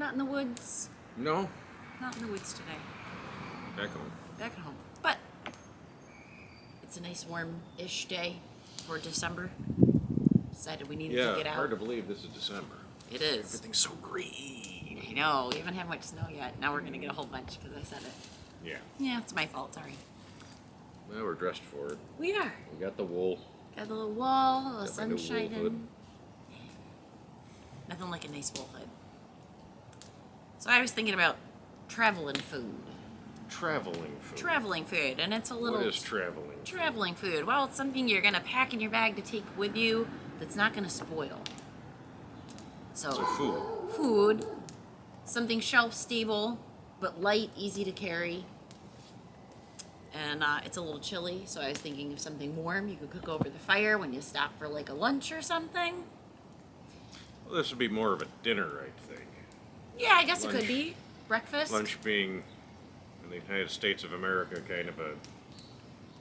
Not in the woods. No. Not in the woods today. Back home. Back at home. But it's a nice warm-ish day for December. Decided we needed to get out. Yeah, hard to believe this is December. It is. Everything's so green. I know. We haven't had much snow yet. Now we're going to get a whole bunch because I said it. Yeah. Yeah, it's my fault. Sorry. Well, we're dressed for it. We are. We got the wool. Got the little wall, a little Got my new wool sun hood. shining. Nothing like a nice wool hood. So I was thinking about traveling food. Traveling food. Traveling food, and it's a little... What is traveling? Traveling food. Well, it's something you're going to pack in your bag to take with you that's not going to spoil. So food. Food. Something shelf stable, but light, easy to carry. And it's a little chilly, so I was thinking of something warm you could cook over the fire when you stop for like a lunch or something. Well, this would be more of a dinner, I think. Yeah, I guess Lunch. it could be. Breakfast. Lunch being, in the United States of America, kind of a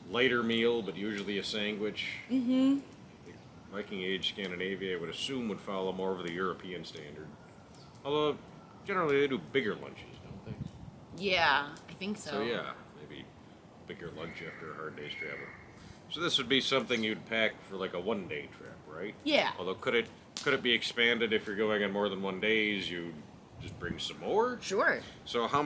lighter meal, but usually a sandwich. Mm-hmm. The Viking Age Scandinavia, I would assume, would follow more of the European standard. Although, generally they do bigger lunches, don't they? Yeah, I think so. So yeah, maybe bigger lunch after a hard day's travel. So this would be something you'd pack for like a one-day trip, right? Yeah. Although could it be expanded if you're going on more than 1 days? You just bring some more. Sure. So how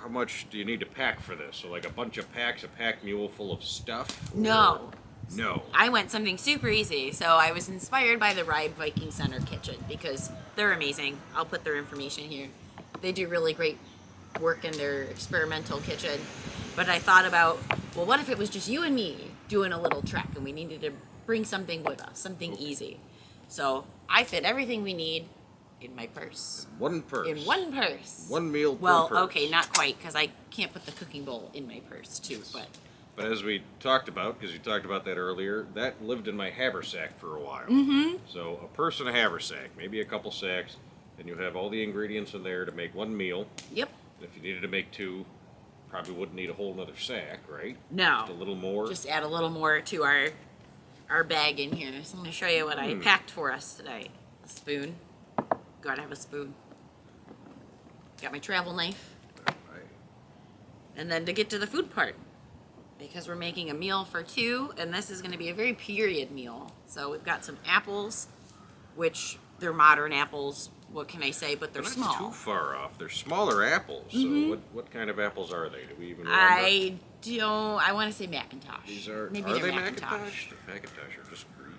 much do you need to pack for this? So like a bunch of packs, a pack mule full of stuff? No. No. I went something super easy, so I was inspired by the Viking Center Kitchen because they're amazing. I'll put their information here. They do really great work in their experimental kitchen. But I thought about, well, what if it was just you and me doing a little trek and we needed to bring something with us, something easy. So I fit everything we need in my purse. One purse. In one purse. One meal per Well, purse. okay, not quite, because I can't put the cooking bowl in my purse, too, but... But as we talked about, because you talked about that earlier, that lived in my haversack for a while. Mm-hmm. So a purse and a haversack, maybe a couple sacks, and you have all the ingredients in there to make one meal. Yep. And if you needed to make two, probably wouldn't need a whole nother sack, right? No. Just a little more. Just add a little more to our bag in here. So I'm going to show you what I packed for us today. A spoon. Gotta have a spoon. Got my travel knife. Right. And then to get to the food part, because we're making a meal for two, and this is going to be a very period meal. So we've got some apples, which they're modern apples. What can I say? But they're Not small. too far off. They're smaller apples. Mm-hmm. So what kind of apples are they? Do we even remember? I don't. I want to say Macintosh. These are Maybe they they're Macintosh? The Macintosh are just green.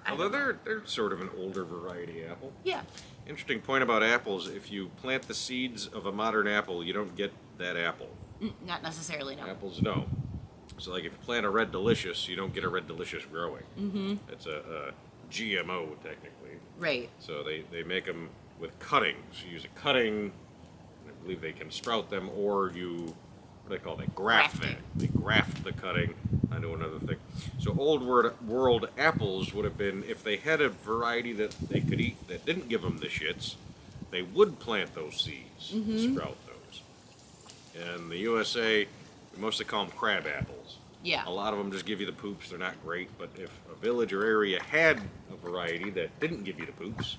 I Although don't they're sort of an older variety apple. Yeah. Interesting point about apples, if you plant the seeds of a modern apple, you don't get that apple. Not necessarily, no. Apples, no. So like if you plant a Red Delicious, you don't get a Red Delicious growing. Mm-hmm. It's a GMO, technically. Right. So they make them with cuttings. You use a cutting, and I believe they can sprout them, or you, what do they call it? Graft Grafting. that. They graft the cutting onto another thing. So old world apples would have been, if they had a variety that they could eat that didn't give them the shits, they would plant those seeds and sprout those. In the USA, we mostly call them crab apples. Yeah. A lot of them just give you the poops. They're not great, but if a village or area had a variety that didn't give you the poops,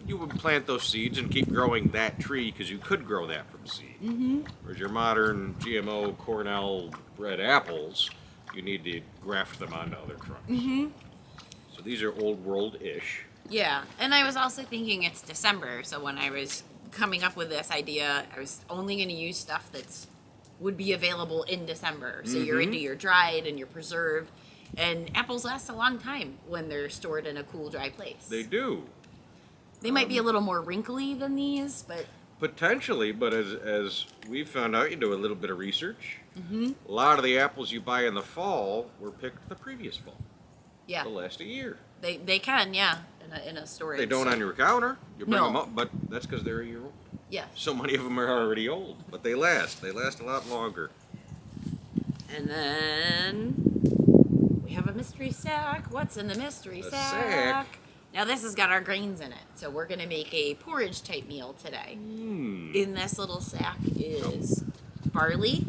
you would plant those seeds and keep growing that tree because you could grow that from seed. Mm-hmm. Whereas your modern GMO Cornell bred apples, you need to graft them onto other trunks. Mm-hmm. So these are old world-ish. Yeah. And I was also thinking it's December, so when I was coming up with this idea, I was only going to use stuff that's would be available in December. So you're into your dried and your preserved. And apples last a long time when they're stored in a cool, dry place. They do. They might be a little more wrinkly than these, but... Potentially, but as we found out, you do a little bit of research. A lot of the apples you buy in the fall were picked the previous fall. Yeah. To last a year. They can, yeah, in a storage. They don't on your counter. You bring No. them up, but that's because they're a year old. Yeah. So many of them are already old, but they last. They last a lot longer. And then we have a mystery sack. What's in the mystery A sack? sack? Now this has got our grains in it, so we're gonna make a porridge type meal today. In this little sack is barley,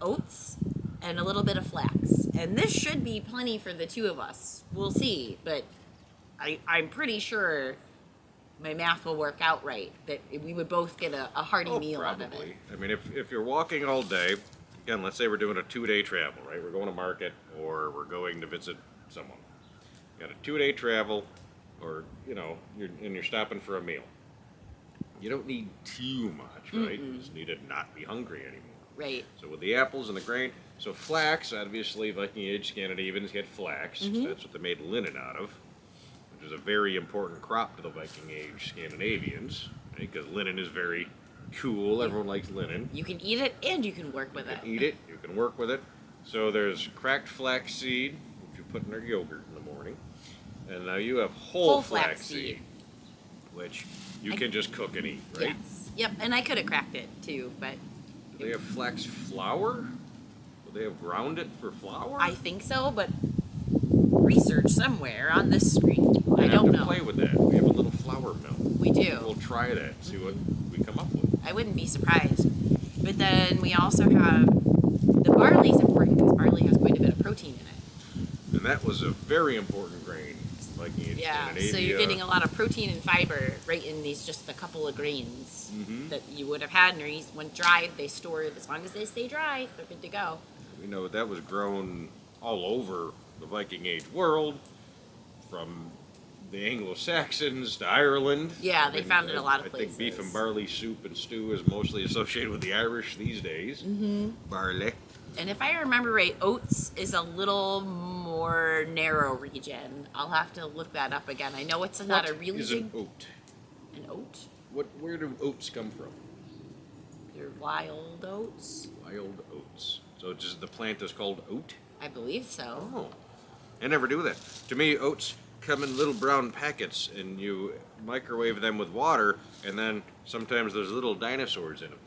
oats, and a little bit of flax. And this should be plenty for the two of us. We'll see, but I'm pretty sure my math will work out right, that we would both get a hearty meal out of it. Probably. I mean, if you're walking all day, again, let's say we're doing a 2-day travel, right? We're going to market or we're going to visit someone. You got a 2-day travel, or you're stopping for a meal. You don't need too much, right? You just need to not be hungry anymore. Right. So with the apples and the grain, so flax, obviously Viking Age Scandinavians had flax. That's what they made linen out of, which is a very important crop to the Viking Age Scandinavians, right? Because linen is very cool. Everyone likes linen. You can eat it and you can work with it. Eat it. You can work with it. So there's cracked flax seed, which you put in our yogurt in the morning, and now you have whole flax seed, which you can just cook and eat, right? Yes. Yep. And I could have cracked it too, but Do they have flax flour? Will they have ground it for flour? I think so. But research somewhere on this screen. I don't know. Play with that. We have a little flour mill. We do. We'll try that. See what we come up with. I wouldn't be surprised. But then we also have the barley is important because barley has quite a bit of protein in it. And that was a very important grain, like in Scandinavia. So you're getting a lot of protein and fiber right in these just a couple of grains that you would have had. And when dried, they store it. As long as they stay dry, they're good to go. We know that was grown all over the Viking Age world, from the Anglo-Saxons to Ireland. Yeah, they found it a lot of places. I think beef and barley soup and stew is mostly associated with the Irish these days. Barley. And if I remember right, oats is a little more narrow region. I'll have to look that up again. I know it's not a really is big... an oat? An oat? Where do oats come from? They're wild oats. Wild oats. So just the plant is called oat? I believe so. Oh. I never do that. To me, oats come in little brown packets, and you microwave them with water, and then sometimes there's little dinosaurs in them.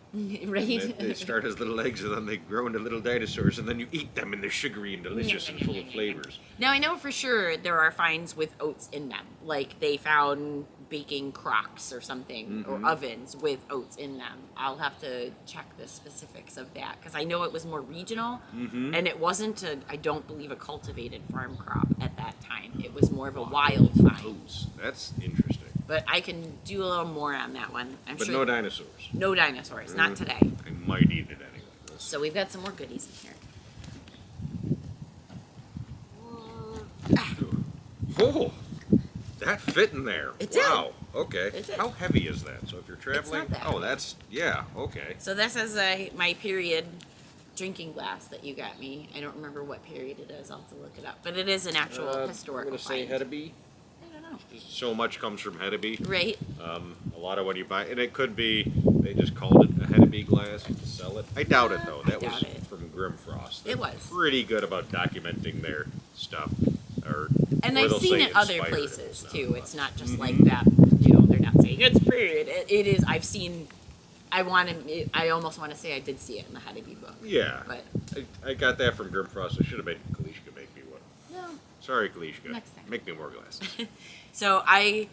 Right? They start as little eggs, and then they grow into little dinosaurs, and then you eat them, and they're sugary and delicious and full of flavors. Now, I know for sure there are finds with oats in them. Like, they found baking crocks or something, or ovens with oats in them. I'll have to check the specifics of that, because I know it was more regional, and it wasn't, I don't believe, a cultivated farm crop at that time. It was more of a wild find. Oats. That's interesting. But I can do a little more on that one. But no dinosaurs. No dinosaurs, not today. I might eat it anyway. So we've got some more goodies in here. Oh, that fit in there. It did. Wow. Okay. It did. How heavy is that? So if you're traveling, not that oh, that's okay. So this is my period drinking glass that you got me. I don't remember what period it is. I'll have to look it up. But it is an actual historical I'm gonna say find. Hedeby. I don't know. So much comes from Hedeby. Right. A lot of what you buy, and it could be they just called it a Hedeby glass to sell it. I doubt it though. That was from Grimfrost. It was pretty good about documenting their stuff. And or I've they'll seen say it other inspired places and too. stuff. It's not just like that. They're not saying it's period. It is. I've seen. I almost want to say I did see it in the Hedeby book. Yeah. But I got that from Grimfrost. I should have made Kalishka make me one. no. Sorry, Kalishka. Next time. Make me more glasses. So I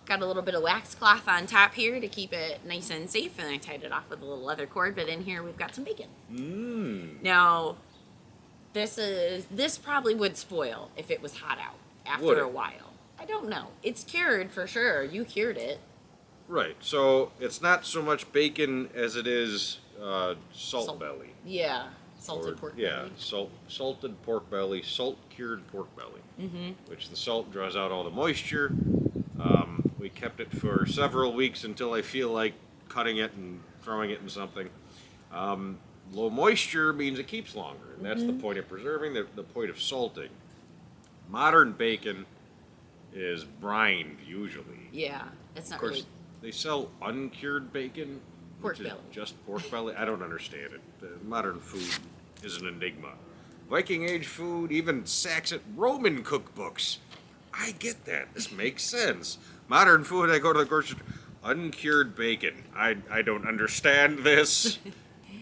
got a little bit of wax cloth on top here to keep it nice and safe, and I tied it off with a little leather cord. But in here we've got some bacon. Now, this probably would spoil if it was hot out after a while. I don't know. It's cured for sure. You cured it. Right. So it's not so much bacon as it is salt belly. Yeah. Salted pork belly. Yeah, salted pork belly, salt-cured pork belly, which the salt draws out all the moisture. We kept it for several weeks until I feel like cutting it and throwing it in something. Low moisture means it keeps longer, and that's the point of preserving, the point of salting. Modern bacon is brined, usually. Yeah, it's not Of course, really... they sell uncured bacon, Pork which is belly. just pork belly. I don't understand it. The modern food is an enigma. Viking Age food, even Saxon Roman cookbooks. I get that. This makes sense. Modern food, I go to the grocery store. Uncured bacon. I don't understand this.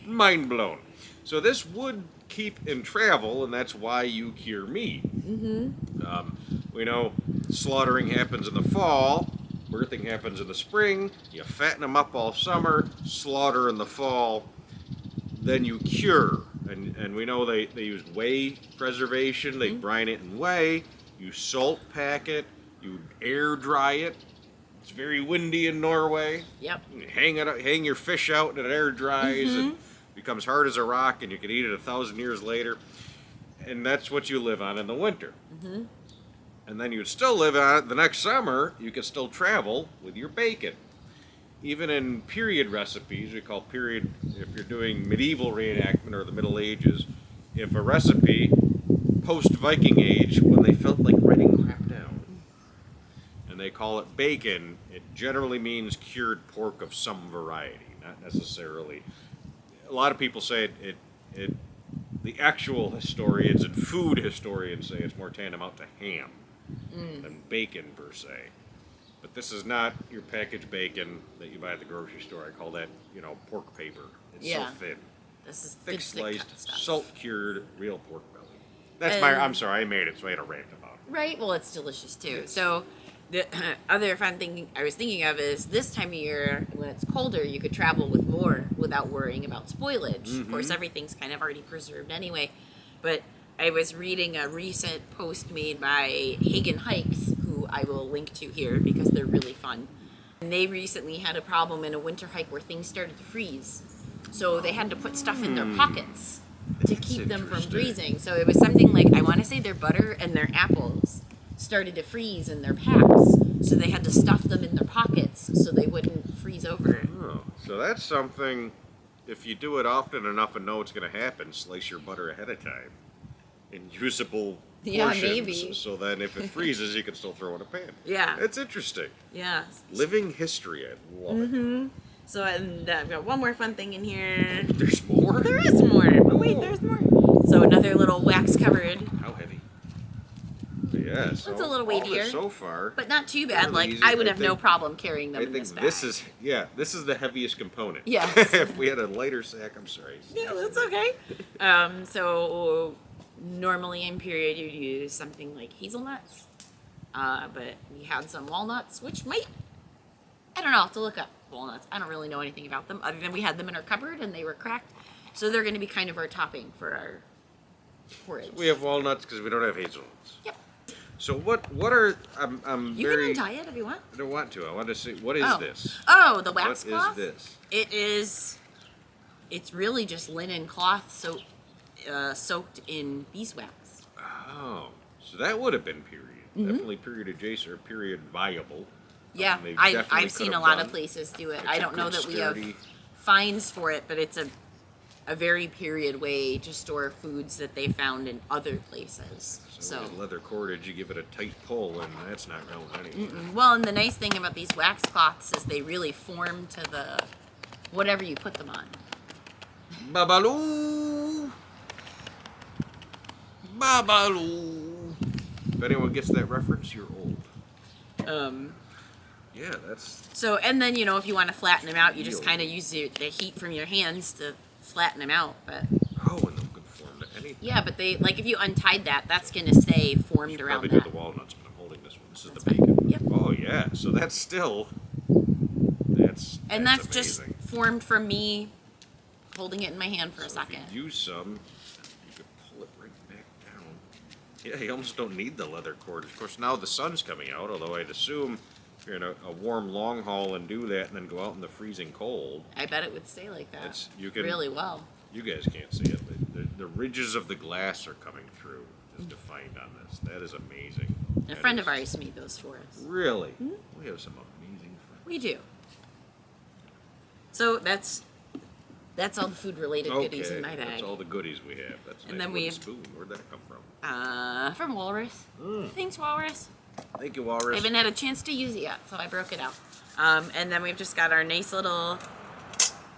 Mind blown. So this would keep in travel, and that's why you cure meat. We know slaughtering happens in the fall. Birthing happens in the spring. You fatten them up all summer, slaughter in the fall, then you cure. And we know they use whey preservation. They brine it in whey. You salt pack it. You air dry it. It's very windy in Norway. Yep. You hang your fish out, and it air dries and becomes hard as a rock, and you can eat it 1,000 years later. And that's what you live on in the winter. And then you'd still live on it the next summer. You can still travel with your bacon. Even in period recipes, we call period, if you're doing medieval reenactment or the Middle Ages, if a recipe post-Viking age, when they felt like writing crap down, and they call it bacon, it generally means cured pork of some variety, not necessarily. A lot of people say the actual historians and food historians say it's more tantamount to ham than bacon per se. But this is not your packaged bacon that you buy at the grocery store. I call that, pork paper. It's so thin. This is Thick good sliced, stuff. salt cured, real pork belly. That's I'm sorry, I made it, so I had a rant about it. Right. Well, it's delicious too. Yes. So, the other fun thing I was thinking of is this time of year when it's colder, you could travel with more without worrying about spoilage. Of course, everything's kind of already preserved anyway. But I was reading a recent post made by Hagen Hikes, who I will link to here because they're really fun. And they recently had a problem in a winter hike where things started to freeze. So they had to put stuff in their pockets to keep them from freezing. So it was something like, I want to say their butter and their apples started to freeze in their packs. So they had to stuff them in their pockets so they wouldn't freeze over. Oh, so that's something, if you do it often enough and know it's going to happen, slice your butter ahead of time in usable portions. Maybe. So then if it freezes, you can still throw in a pan. Yeah. It's interesting. Yeah. Living history. I love it. So and I've got one more fun thing in here. There's more? There is more. Oh, wait, there's more. So another little wax covered. How heavy? Yeah, so It's a little weightier. So far. But not too bad. Really Like, easy. I would I have no think- problem carrying them I in think this bag. this is the heaviest component. Yes. If we had a lighter sack, I'm sorry. Yeah, that's okay. So normally in period you'd use something like hazelnuts, but we had some walnuts, which I don't know, I'll have to look up walnuts. I don't really know anything about them other than we had them in our cupboard and they were cracked. So they're going to be kind of our topping for our porridge. We have walnuts because we don't have hazelnuts. Yep. So what are I'm You very can untie it if you want. I don't want to. I want to see what is this? Oh, the wax cloth? What is this? It's really just linen cloth soaked in beeswax. Oh, so that would have been period. Definitely period adjacent or period viable. Yeah, They I've definitely seen could a have lot done. of places do it. It's I a don't know good that we have sturdy- fines for it, but it's a very period way to store foods that they found in other places. So with leather cordage, you give it a tight pull, and that's not going anywhere. Well, and the nice thing about these wax cloths is they really form to the whatever you put them on. Babaloo! Babaloo! If anyone gets that reference, you're old. Yeah, that's... So, and then, if you want to flatten them out, you just Real. kind of use the heat from your hands to flatten them out. But Oh, and they'll conform to anything. yeah, but if you untied that, that's going to stay formed around Probably that. do the walnuts, but I'm holding this one. This is That's the fine. bacon. Yep. Oh, yeah. So that's still... That's Just amazing. formed from me holding it in my hand for a So second. if you use some, you could pull it right back down. Yeah, you almost don't need the leather cord. Of course, now the sun's coming out, although I'd assume if you're in a warm long haul and do that and then go out in the freezing cold, I bet it would stay like that you can really well. You guys can't see it, but the ridges of the glass are coming through, is defined on this. That is amazing. A friend of ours made those for us. Really? We have some amazing friends. We do. So that's all the food related goodies in my bag. That's all the goodies we have. That's a And nice then we wooden have- spoon. Where'd that come from? From Walrus. Thanks, Walrus. Thank you, I Walrus. haven't had a chance to use it yet, so I broke it out. And then we've just got our nice little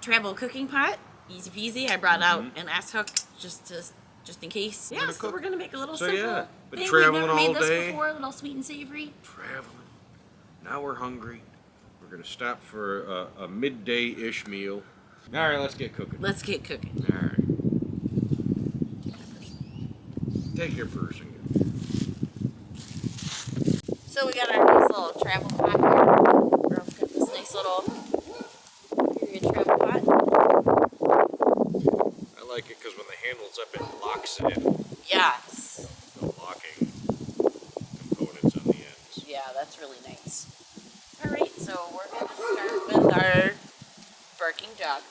travel cooking pot. Easy peasy. I brought out an ass hook just in case. Yeah, Wanna so cook? we're gonna make a little So, simple yeah, been thing. traveling We've never all made this day. before. A little sweet and savory. Traveling. Now we're hungry. We're going to stop for a midday-ish meal. All right, let's get cooking. Let's get cooking. All right. Take your purse and go. So we got our nice little travel pot here. Girl's got this nice little period travel pot. I like it because when the handle's up, it locks it in. Yes. The locking components on the ends. Yeah, smells really nice. All right, so we're going to start with our barking dog.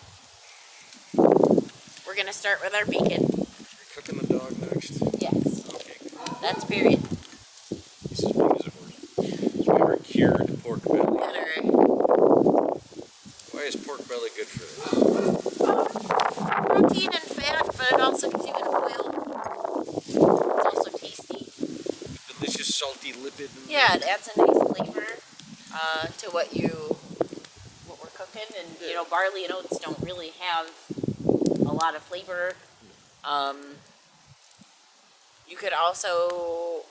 We're going to start with our bacon. You're cooking the dog next. Yes. Okay. That's period. This is big as a horse. So we were cured pork belly. Why is pork belly good for this? Protein and fat, but it also gives you an oil. It's also tasty. Delicious salty lipid. Yeah, it adds a nice flavor to what we're cooking. And you know, barley and oats don't really have a lot of flavor. You could also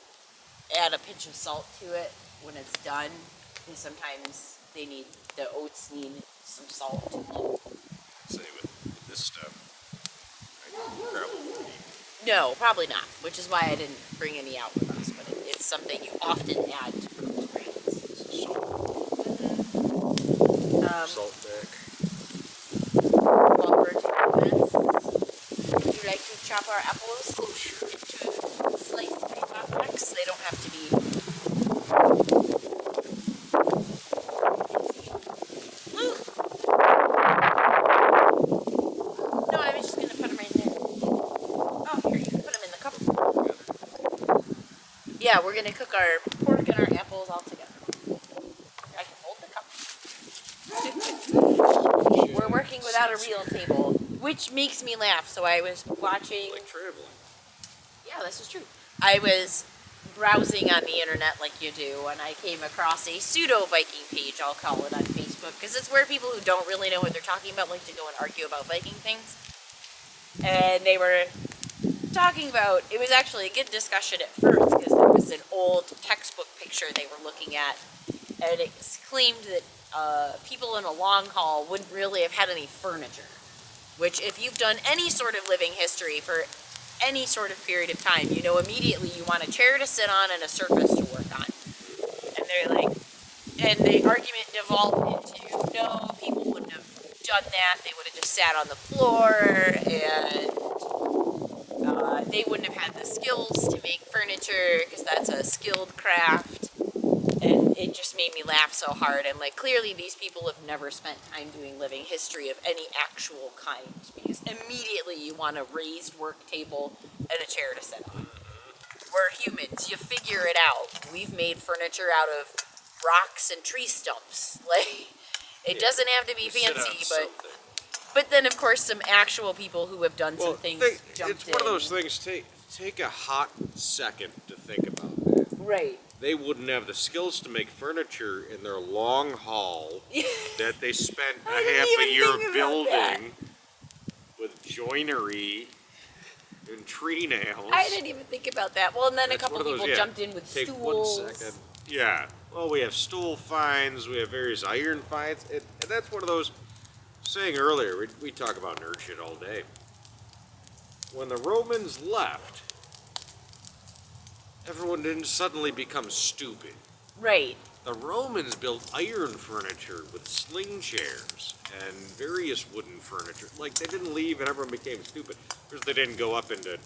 add a pinch of salt to it when it's done, because sometimes the oats need some salt too. Say with this stuff, I probably wouldn't eat. No, probably not, which is why I didn't bring any out with us, but it's something you often add to cooked grains. Salt back. While we're doing this, would you like to chop our apples into sliced paper blocks? They don't have to be. Woo! No, I was just going to put them right there. Oh, here, you can put them in the cup. Yeah, we're going to cook our pork and our apples all together. I can hold the cup. We're working without a real table, which makes me laugh. So I was watching. Like traveling. Yeah, this is true. I was browsing on the internet like you do, and I came across a pseudo-Viking page, I'll call it, on Facebook, because it's where people who don't really know what they're talking about like to go and argue about Viking things. And they were talking about, it was actually a good discussion at first, because there was an old textbook picture they were looking at, and it claimed that people in a long haul wouldn't really have had any furniture, which if you've done any sort of living history for any sort of period of time, you know immediately you want a chair to sit on and a surface to work on. And they're like, and the argument devolved into, no, people wouldn't have done that, they would have just sat on the floor, and they wouldn't have had the skills to make furniture, because that's a skilled craft. And it just made me laugh so hard. And like, clearly these people have never spent time doing living history of any actual kind, because immediately you want a raised work table and a chair to sit on. We're humans. You figure it out. We've made furniture out of rocks and tree stumps. Like, it doesn't have to be fancy, but then of course some actual people who have done some things jumped It's one of those things. Take a hot second to think about that. Right. They wouldn't have the skills to make furniture in their long haul that they spent a half a year building with joinery and tree nails. I didn't even think about that. Well, and then That's a couple one of those, people jumped in with Take stools. 1 second. Yeah. Well, we have stool finds. We have various iron finds. And that's one of those, saying earlier, we talk about nerd shit all day. When the Romans left, everyone didn't suddenly become stupid. Right. The Romans built iron furniture with sling chairs and various wooden furniture. Like, they didn't leave and everyone became stupid. Because they didn't go up into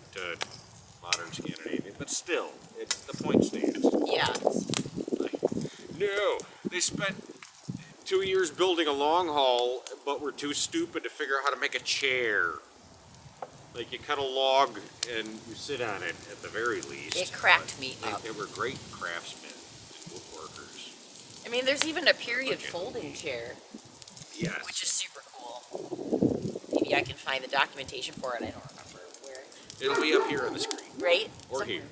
modern Scandinavia. But still, the point stands. Yeah. Like, no, they spent 2 years building a long haul, but were too stupid to figure out how to make a chair. Like, you cut a log and you sit on it at the very least. It cracked me up. They were great craftsmen and woodworkers. I mean, there's even a period folding chair, Yes. which is super cool. Maybe I can find the documentation for it. I don't remember where. It'll be up here on the screen. Right? Or Somewhere. here.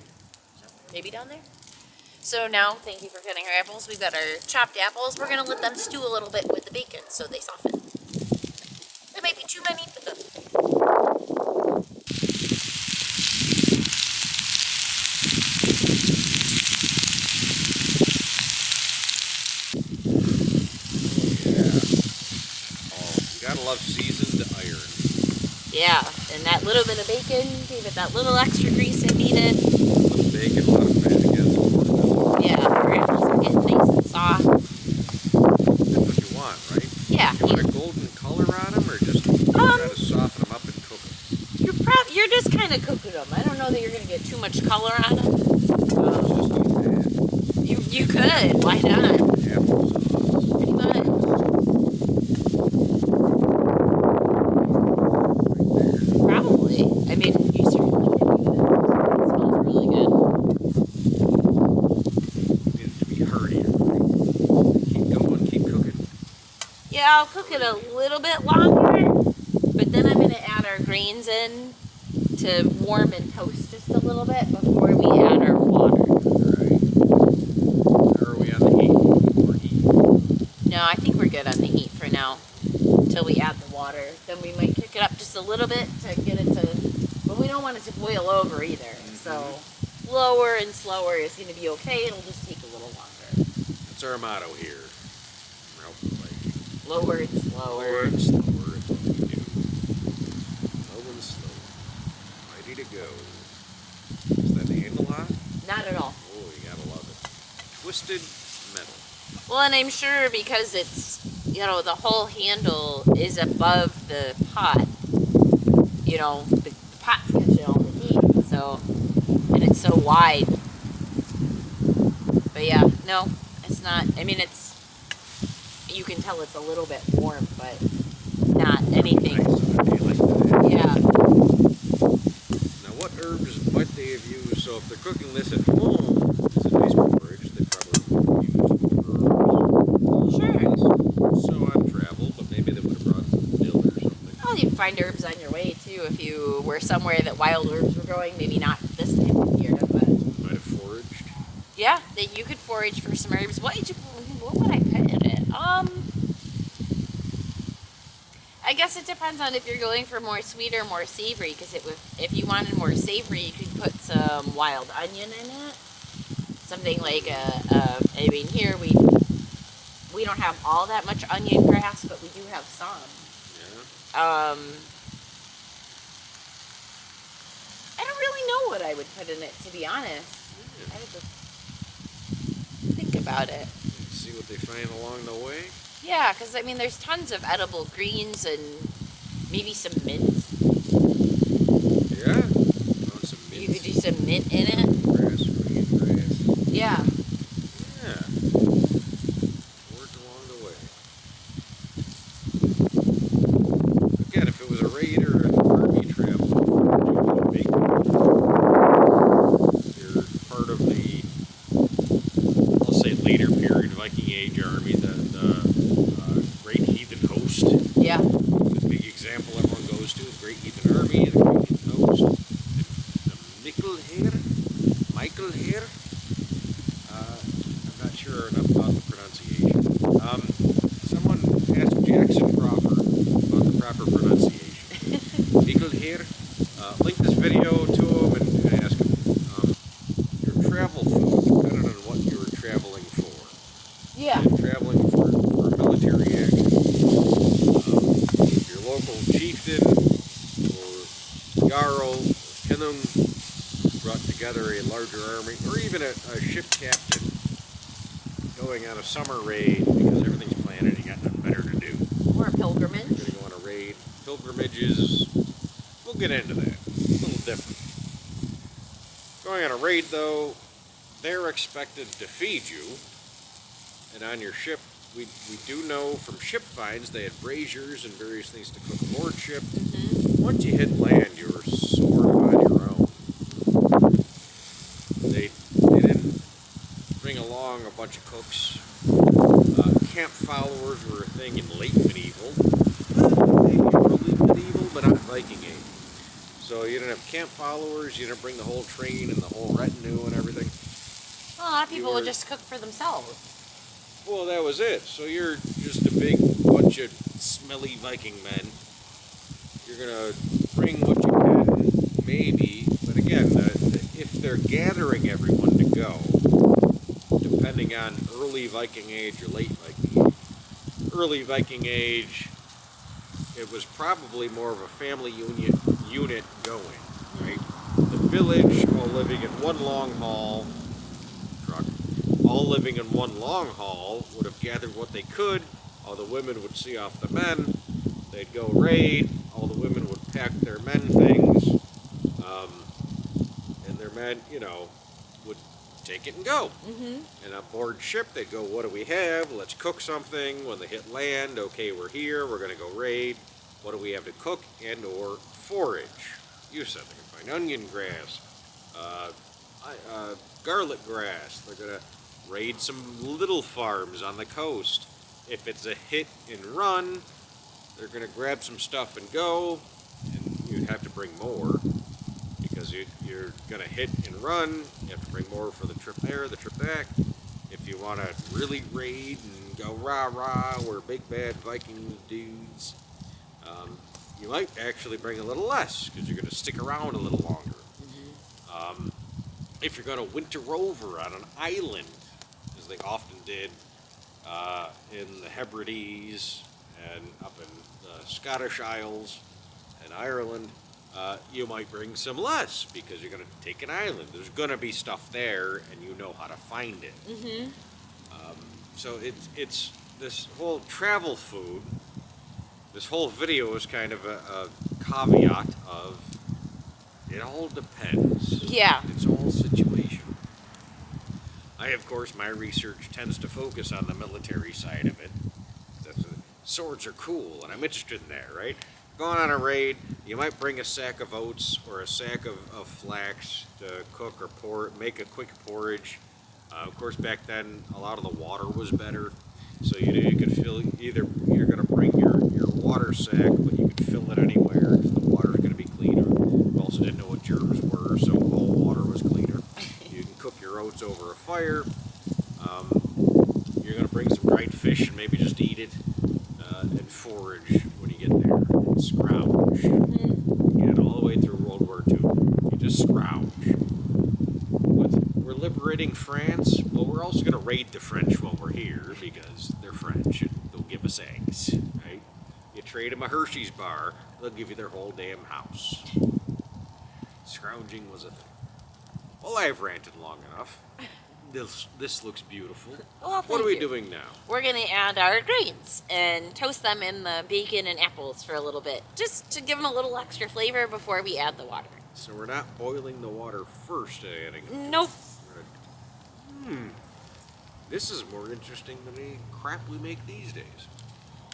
Maybe down there? So now, thank you for cutting our apples. We've got our chopped apples. We're going to let them stew a little bit with the bacon so they soften. There might be too many, but Gotta love seasoned iron. yeah, and that little bit of bacon gave it that little extra grease it needed. A lot of bacon, a lot of fat against pork. Yeah, our apples are getting nice and soft. That's what you want, right? Yeah. You want a golden color on them, or just try to soften them up and cook them? You're just kind of cooking them. I don't know that you're going to get too much color on them. It's just too bad. You You could. Why not? Applesauce. Pretty much. Probably. I mean, you certainly can do that. It smells really good. Need it to be heartier. Keep going, keep cooking. Yeah, I'll cook it a little bit longer, but then I'm going to add our grains in to warm and toast just a little bit before we add our water. Alright. How are we on the heat? More heat? No, I think we're good on the heat for now until we add the water. Then we might kick it up just a little bit to get it to, but we don't want it to boil over either. So lower and slower is going to be okay. It'll just take a little longer. That's our motto here. Ralph the Viking. Lower and slower. Slower and slower is what we do. Slow and slow. Ready to go. Is that handle hot? Not at all. Oh, you gotta love it. Twisted metal. Well, and I'm sure because it's, you know, the whole handle is above the pot. You know, the pot's catching all the heat, so, and it's so wide. But yeah, no, it's not, I mean, it's, you can tell it's a little bit warm, but not anything. Nice on a day like that. Yeah. Now, what herbs might they have used? So, if they're cooking this at home, it's a nice porridge. They probably use herbs. Sure. So on travel, but maybe they would have brought dill or something. Well, you'd find herbs on your way too if you were somewhere that wild herbs were growing. Maybe not this time of year, but Might have foraged. yeah, that you could forage for some herbs. What would I put in it? I guess it depends on if you're going for more sweet or more savory. Because if you wanted more savory, you could put some wild onion in it. Something like I mean, here we don't have all that much onion grass, but we do have some. Yeah. I don't really know what I would put in it, to be honest. I have to think about it. See what they find along the way. Yeah, because I mean, there's tons of edible greens and maybe some mint. Yeah. Found some mint. You could do some mint in it. Grass, green grass. Yeah. Yeah. Worked along the way. Again, if it was a raid or an army travel, you're part of the, I'll say later period Viking Age army, the Great Heathen Host. Yeah. The big example everyone goes to, the Great Heathen Army, the Great Heathen Host, the Michael here. I'm not sure enough about the pronunciation. Someone asked Jackson Crawford about the proper pronunciation. Michael here. Link this video to him and ask him. Your travel food depended on what you were traveling for. Yeah. If you're traveling for military action. If your local chieftain or jarl or kinum brought together a larger army, or even a ship captain going on a summer raid because everything's planned and you got nothing better to do. Or a pilgrimage. You're going to go on a raid. Pilgrimages, we'll get into that. A little different. Going on a raid, though, they're expected to feed you. And on your ship, we do know from ship finds they had braziers and various things to cook aboard ship. Once you hit land, you were sort of on your own. They didn't bring along a bunch of cooks. Camp followers were a thing in late medieval. Maybe early medieval, but not Viking Age. So you didn't have camp followers, you didn't bring the whole train and the whole retinue and everything. Well, a lot of people would just cook for themselves. Well, that was it. So you're just a big bunch of smelly Viking men. You're going to bring what you can, maybe. But again, if they're gathering everyone to go, depending on early Viking Age or late Viking Age. Early Viking Age, it was probably more of a family unit going, right? The village all living in one long haul, all living in one long haul, would have gathered what they could. All the women would see off the men. They'd go raid. All the women would pack their men things. And their men, would take it and go. And on board ship, they'd go, what do we have? Let's cook something. When they hit land, okay, we're here. We're going to go raid. What do we have to cook and or forage? You said they can find onion grass, garlic grass. They're going to raid some little farms on the coast. If it's a hit and run, they're going to grab some stuff and go, and you'd have to bring more because you're going to hit and run. You have to bring more for the trip there, the trip back. If you want to really raid and go rah-rah, we're big bad Viking dudes, you might actually bring a little less because you're going to stick around a little longer. If you're going to winter over on an island, as they often did in the Hebrides and up in the Scottish Isles and Ireland, you might bring some less because you're going to take an island. There's going to be stuff there, and you know how to find it. So it's this whole travel food. This whole video is kind of a caveat of it all depends. Yeah. It's all situational. Of course, my research tends to focus on the military side of it. Swords are cool, and I'm interested in that, right? Going on a raid, you might bring a sack of oats or a sack of flax to cook or make a quick porridge. Of course, back then, a lot of the water was better, so you could fill either you're going to bring your water sack, but you could fill it anywhere because the water's going to be cleaner. You also didn't know what germs were, so all water was cleaner. You can cook your oats over a fire. You're going to bring some dried fish and maybe just eat it and forage when you get there. And scrounge. And all the way through World War II, you just scrounge. We're liberating France. Well, we're also going to raid the French while we're here because they're French and they'll give us eggs, right? You trade them a Hershey's bar, they'll give you their whole damn house. Scrounging was a thing. Well, I've ranted long enough. This looks beautiful. Well, what are we you. doing now? We're going to add our grains and toast them in the bacon and apples for a little bit, just to give them a little extra flavor before we add the water. So we're not boiling the water first adding. Nope. This is more interesting than any crap we make these days.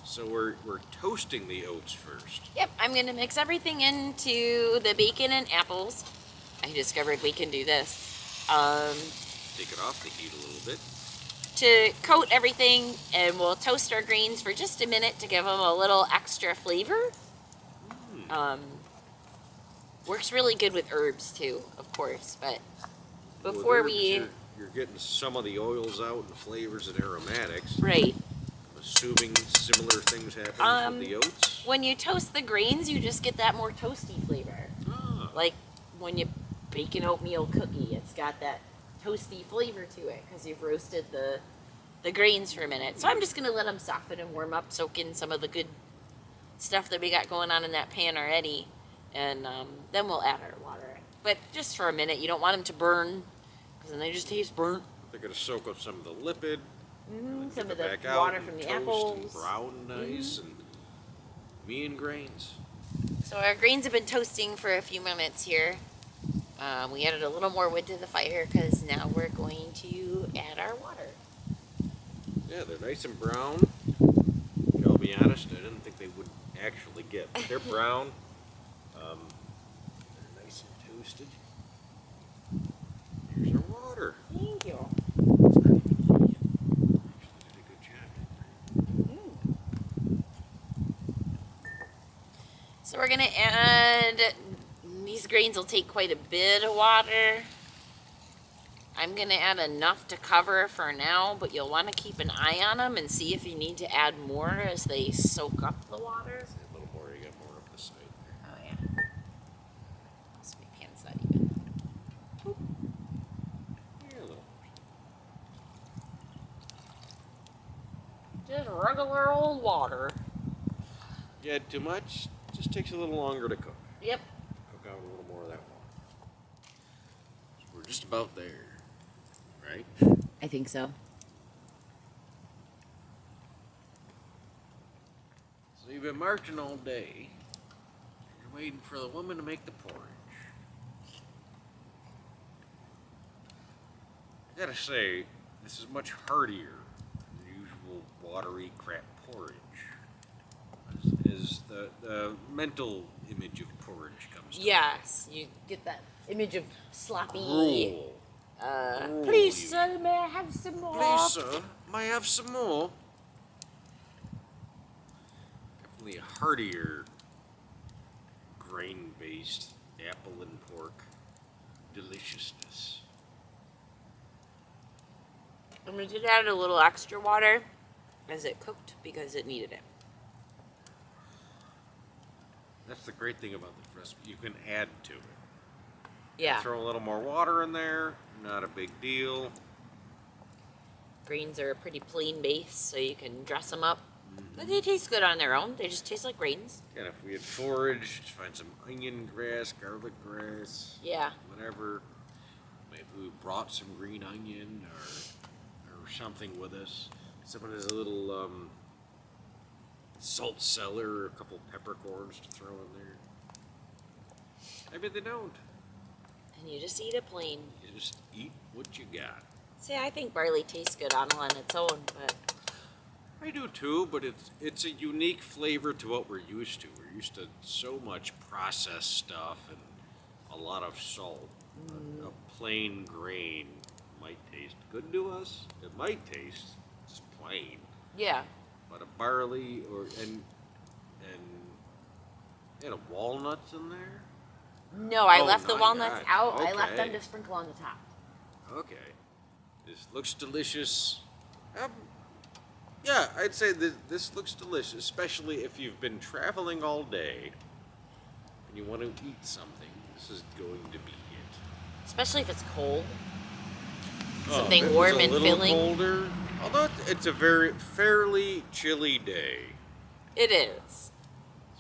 So we're toasting the oats first. Yep, I'm going to mix everything into the bacon and apples. I discovered we can do this. Take it off the heat a little bit. To coat everything, and we'll toast our grains for just a minute to give them a little extra flavor. Works really good with herbs too, of course, but before You're getting some of the oils out and flavors and aromatics. Right. I'm assuming similar things happen with the oats. When you toast the grains, you just get that more toasty flavor. Ah. Like when you bake an oatmeal cookie, it's got that toasty flavor to it because you've roasted the grains for a minute. So I'm just going to let them soften and warm up, soak in some of the good stuff that we got going on in that pan already. And then we'll add our water. But just for a minute, you don't want them to burn because then they just taste burnt. They're going to soak up some of the lipid. Some of the back water out from and the toast apples. and brown nice and me and grains. So our grains have been toasting for a few minutes here. We added a little more wood to the fire because now we're going to add our water. Yeah, they're nice and brown. I'll be honest, I didn't think they would actually get. But they're brown. They're nice and toasted. Here's our water. Thank you. It's not even hot yet. Actually did a good job. So we're going to add, these grains will take quite a bit of water. I'm going to add enough to cover for now, but you'll want to keep an eye on them and see if you need to add more as they soak up the water. A little more, you got more up the side there. Oh yeah. This my pan's not even. Boop. Yeah, a little. Just regular old water. You add too much, just takes a little longer to cook. Yep. Cook out a little more of that water. So we're just about there, right? I think so. So you've been marching all day. You're waiting for the woman to make the porridge. I gotta say, this is much heartier than usual watery crap porridge. As the mental image of porridge comes to Yes, you get that image of sloppy. Gruel. Please, sir, may I have some more? Please, sir, may I have some more? Definitely a heartier grain-based apple and pork deliciousness. And we did add a little extra water as it cooked because it needed it. That's the great thing about this recipe. You can add to it. Yeah. Throw a little more water in there. Not a big deal. Grains are a pretty plain base, so you can dress them up. But they taste good on their own. They just taste like grains. And if we had forage, just find some onion grass, garlic grass, Yeah. whatever. Maybe we brought some green onion or something with us. Someone has a little salt cellar or a couple peppercorns to throw in there. Maybe they don't. And you just eat it plain. You just eat what you got. See, I think barley tastes good on its own, but I do too, but it's a unique flavor to what we're used to. We're used to so much processed stuff and a lot of salt. A plain grain might taste good to us. It might taste just plain. yeah. But a barley and walnuts in there? No, I Oh, left the not walnuts yet. out. I left them Okay. to sprinkle on the top. Okay. This looks delicious. Yeah, I'd say this looks delicious, especially if you've been traveling all day and you want to eat something. This is going to be it. Especially if it's cold. If Something it was warm a and little filling. colder, although it's a fairly chilly day. It is.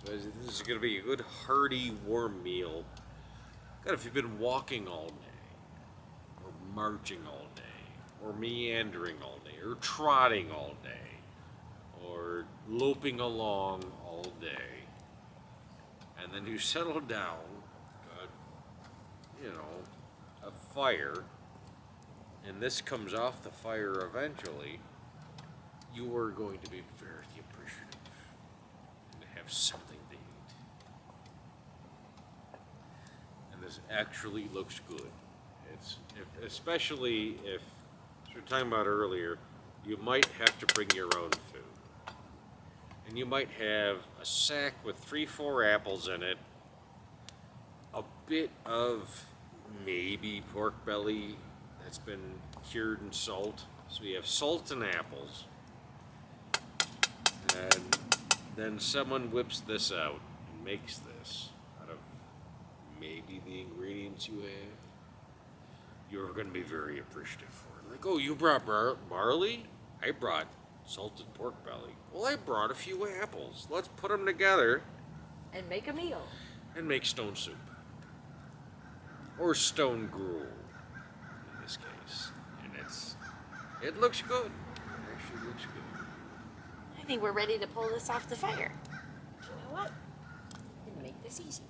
So this is going to be a good hearty warm meal. God, if you've been walking all day, or marching all day, or meandering all day, or trotting all day, or loping along all day, and then you settle down, a fire, and this comes off the fire eventually, you are going to be very appreciative and to have something to eat. And this actually looks good. Especially if, as we were talking about earlier, you might have to bring your own food. And you might have a sack with 3-4 apples in it, a bit of maybe pork belly that's been cured in salt. So you have salt and apples. And then someone whips this out and makes this out of maybe the ingredients you have. You're going to be very appreciative for it. Like, oh, you brought barley? I brought salted pork belly. Well, I brought a few apples. Let's put them together And make a meal. and make stone soup. Or stone gruel, in this case. And it looks good. It actually looks good. I think we're ready to pull this off the fire. You know what? I'm gonna make this easy.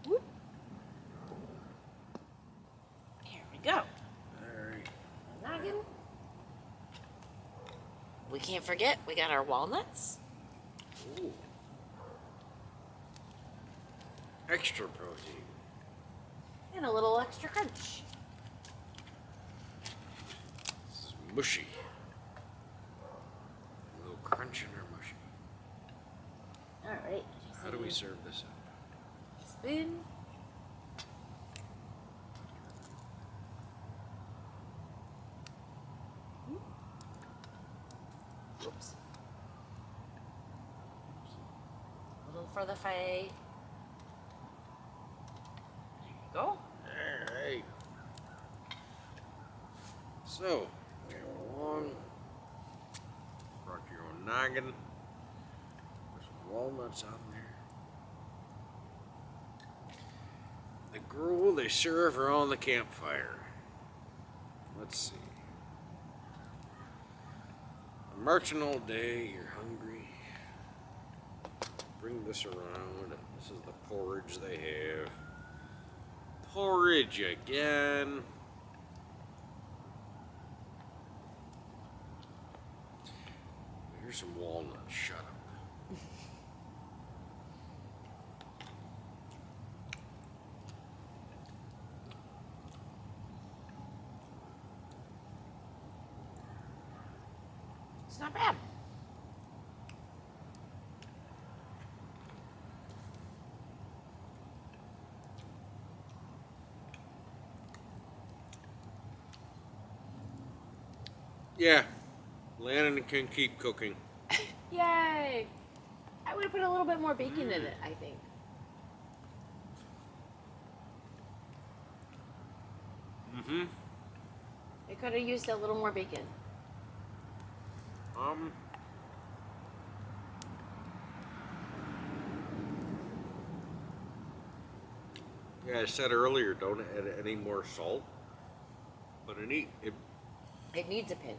Whoop. Here we go. Alright. Noggin. We can't forget, we got our walnuts. Ooh. Extra protein. And a little extra crunch. This is mushy. A little crunch in or mushy. Alright. How do we serve this up? Spoon. Oops. A little for the fay. There you go. Alright. So, along. Brought your own noggin. Put some walnuts on there. The gruel they serve around the campfire. Let's see. I'm marching all day, you're hungry. Bring this around. This is the porridge they have. Porridge again. Here's some walnuts. Shut up. It's not bad. Yeah, Landon can keep cooking. Yay! I would have put a little bit more bacon in it, I think. Mm-hmm. I could have used a little more bacon. Yeah, I said earlier, don't add any more salt. But It needs a pinch.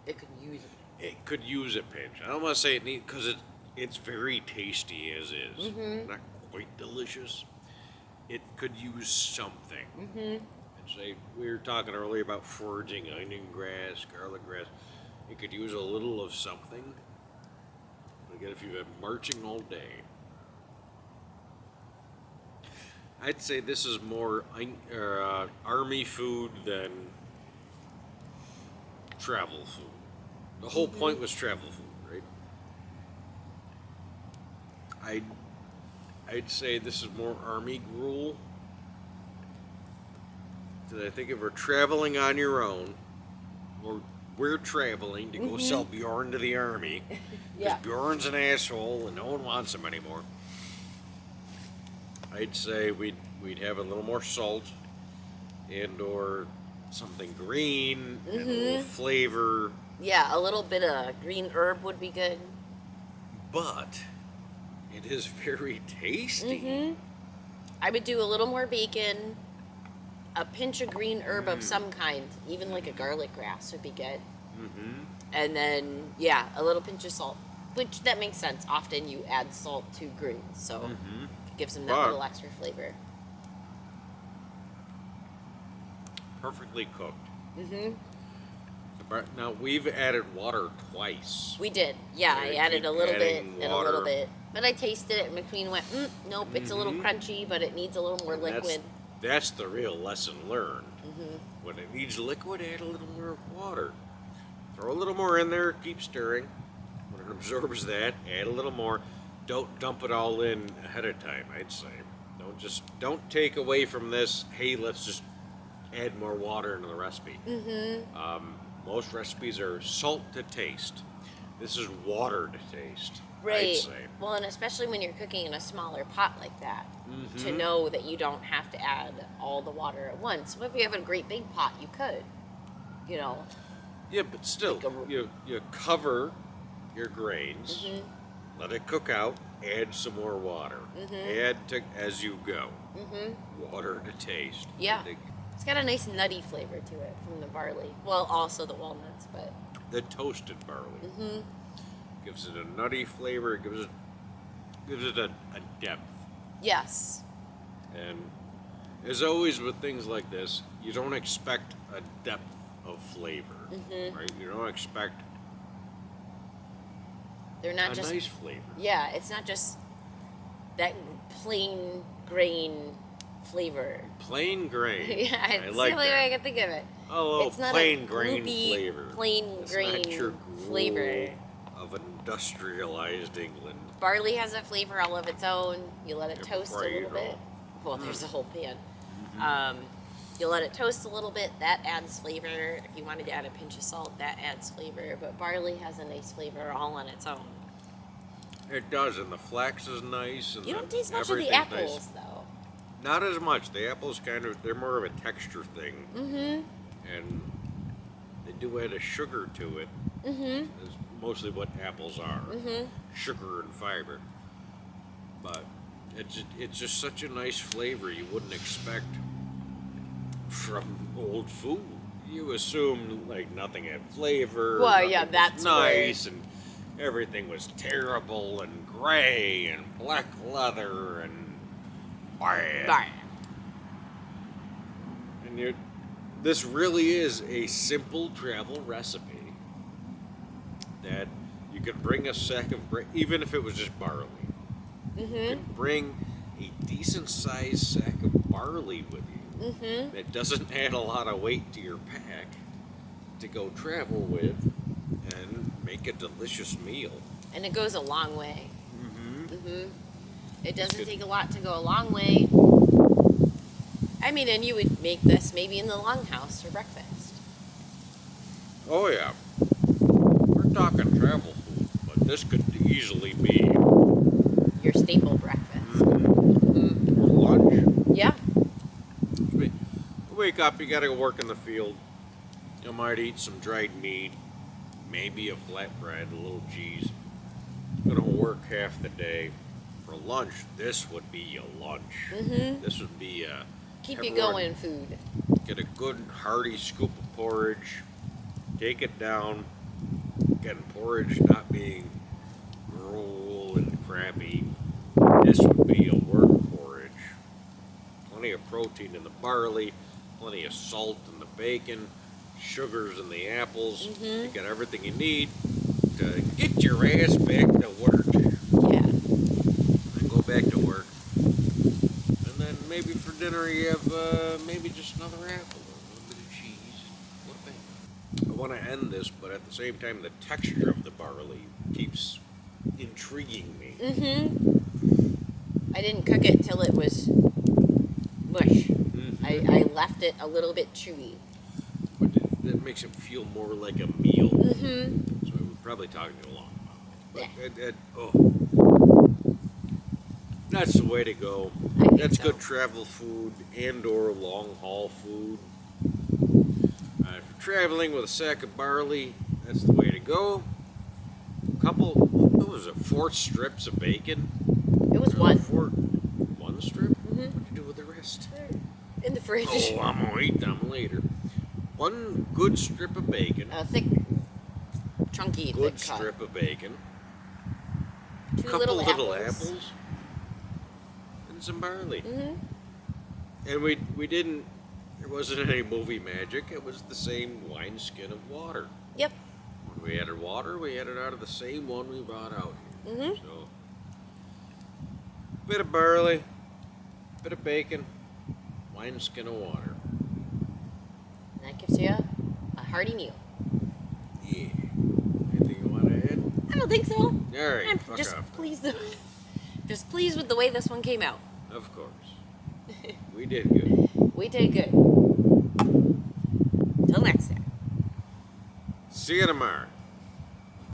It could use it. it could use a pinch. I don't want to say it needs, because it's very tasty as is. Mm-hmm. Not quite delicious. It could use something. Mm-hmm. And say, we were talking earlier about foraging onion grass, garlic grass. It could use a little of something. Again, if you've been marching all day. I'd say this is more army food than travel food. The whole point was travel food, right? I'd say this is more army gruel. Because I think if we're traveling on your own, or we're traveling to go sell Bjorn to the army, because Yeah. Bjorn's an asshole and no one wants him anymore. I'd say we'd have a little more salt and or something green and a little flavor. Yeah, a little bit of green herb would be good. But it is very tasty. I would do a little more bacon, a pinch of green herb of some kind, even like a garlic grass would be good. And then, yeah, a little pinch of salt, which that makes sense. Often you add salt to greens, so it gives them that But- little extra flavor. Perfectly cooked. But now we've added water twice. We did, yeah. I Yeah, added keep a little bit adding and a little water. bit, but I tasted it in between. Went, nope, it's a little crunchy, but it needs a little more liquid. That's the real lesson learned. When it needs liquid, add a little more water. Throw a little more in there, keep stirring. When it absorbs that, add a little more. Don't dump it all in ahead of time, I'd say. Don't take away from this, hey, let's just add more water into the recipe. Most recipes are salt to taste. This is water to taste, Right. I'd say. Well, and especially when you're cooking in a smaller pot like that, to know that you don't have to add all the water at once. So if you have a great big pot, you could, you know. Yeah, but still, Like you cover your grains, let it cook out, add some more water. Add as you go. Water to taste. Yeah. I think It's got a nice nutty flavor to it from the barley. Well, also the walnuts, but the toasted barley gives it a nutty flavor. It gives it a depth. yes. And as always with things like this, you don't expect a depth of flavor, right? You don't expect They're not a just nice flavor. yeah, it's not just that plain grain flavor. Plain grain. Yeah, I it's like the only that. way I can think of it. Oh, It's not plain a grain gloopy, flavor. plain It's grain not your flavor. gruel of industrialized England. Barley has a flavor all of its own. You let it Yeah, toast a before you little eat bit. it Well, there's a whole pan. You let it toast a little bit. That adds flavor. If you wanted to add a pinch of salt, that adds flavor. But barley has a nice flavor all on its own. It does, and the flax is nice. And You don't taste much of the everything's apples, nice. though. Not as much. The apples they're more of a texture thing. And they do add a sugar to it. Is mostly what apples are. Sugar and fiber. But it's just such a nice flavor you wouldn't expect from old food. You assume like nothing had flavor. Well, nothing yeah, was that's nice, and everything was terrible and gray and black leather and bad. Right. And this really is a simple travel recipe that could bring a sack of even if it was just barley. You could bring a decent sized sack of barley with you that doesn't add a lot of weight to your pack to go travel with and make a delicious meal. And it goes a long way. It doesn't good. take a lot to go a long way. I mean, and you would make this maybe in the longhouse for breakfast. Oh yeah. We're talking travel food, but this could easily be Your staple breakfast. lunch. Yeah. You wake up, you gotta go work in the field. You might eat some dried meat, maybe a flatbread, a little cheese. Gonna work half the day. For lunch, this would be your lunch. This would be Keep you everyone going food. Get a good hearty scoop of porridge. Take it down. Again, porridge not being gruel and crappy. This would be a work porridge. Plenty of protein in the barley, plenty of salt in the bacon, sugars in the apples. You got everything you need to get your ass back to work. Yeah. Then go back to work. And then maybe for dinner you have maybe just another apple, a little bit of cheese. What a bang. I want to end this, but at the same time, the texture of the barley keeps intriguing me. I didn't cook it till it was mush. I left it a little bit chewy. But that makes it feel more like a meal. So we're probably talking too long about it. But that's the way to go. I think That's so. good travel food and or long haul food. If you're traveling with a sack of barley, that's the way to go. What was it, 4 strips of bacon? It was one. 1 strip? What'd you do with the rest? In the fridge. Oh, I'm gonna eat them later. 1 good strip of bacon. A thick, chunky, Good thick cut. strip of bacon. 2 Couple little apples. And some barley. And we didn't. There wasn't any movie magic. It was the same wineskin of water. Yep. When we added water, we added out of the same one we brought out here. So, bit of barley, bit of bacon, wineskin of water. And that gives you a hearty meal. Yeah. Anything you want to add? I don't think so. All right. I'm Fuck just off. pleased. Just pleased with the way this one came out. Of course. We did good. We did good. Till next time. See you tomorrow.